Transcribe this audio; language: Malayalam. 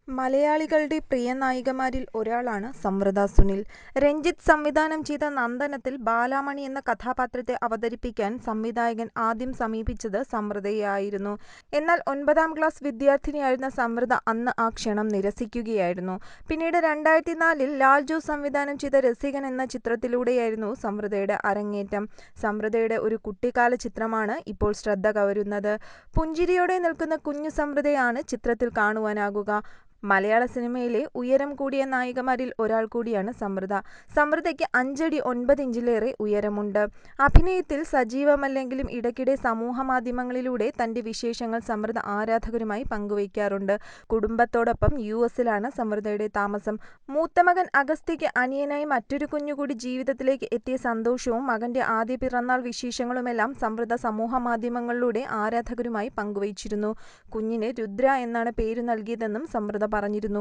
മലയാളികളുടെ പ്രിയ നായികമാരിൽ ഒരാളാണ് സംവൃത സുനിൽ. രഞ്ജിത്ത് സംവിധാനം ചെയ്ത നന്ദനത്തിൽ ബാലാമണി എന്ന കഥാപാത്രത്തെ അവതരിപ്പിക്കാൻ സംവിധായകൻ ആദ്യം സമീപിച്ചത് സംവൃതയെയായിരുന്നു. എന്നാൽ 9ാം ക്ലാസ് വിദ്യാർത്ഥിനിയായിരുന്ന സംവൃത അന്ന് ആ ക്ഷണം നിരസിക്കുകയായിരുന്നു. പിന്നീട് 2004-ൽ ലാൽ ജോസ് സംവിധാനം ചെയ്ത രസികൻ എന്ന ചിത്രത്തിലൂടെയായിരുന്നു സംവൃതയുടെ അരങ്ങേറ്റം. സംവൃതയുടെ ഒരു കുട്ടിക്കാല ചിത്രമാണ് ഇപ്പോൾ ശ്രദ്ധ കവരുന്നത്. പുഞ്ചിരിയോടെ നിൽക്കുന്ന കുഞ്ഞു സംവൃതയാണ് ചിത്രത്തിൽ കാണുവാനാകുക. മലയാള സിനിമയിലെ ഉയരം കൂടിയ നായികമാരിൽ ഒരാൾ കൂടിയാണ് സംവൃത. സംവൃതയ്ക്ക് 5 അടി 9 ഇഞ്ചിലേറെ ഉയരമുണ്ട്. അഭിനയത്തിൽ സജീവമല്ലെങ്കിലും ഇടയ്ക്കിടെ സമൂഹമാധ്യമങ്ങളിലൂടെ തന്റെ വിശേഷങ്ങൾ സംവൃത ആരാധകരുമായി പങ്കുവയ്ക്കാറുണ്ട്. കുടുംബത്തോടൊപ്പം US-ലാണ് സംവൃതയുടെ താമസം. മൂത്ത മകൻ അഗസ്ത്യയ്ക്ക് അനിയനായി മറ്റൊരു കുഞ്ഞുകൂടി ജീവിതത്തിലേക്ക് എത്തിയ സന്തോഷവും മകന്റെ ആദ്യ പിറന്നാൾ വിശേഷങ്ങളുമെല്ലാം സംവൃത സമൂഹമാധ്യമങ്ങളിലൂടെ ആരാധകരുമായി പങ്കുവച്ചിരുന്നു. കുഞ്ഞിന് രുദ്ര എന്നാണ് പേരു നൽകിയതെന്നും സംവൃത പറഞ്ഞിരുന്നു.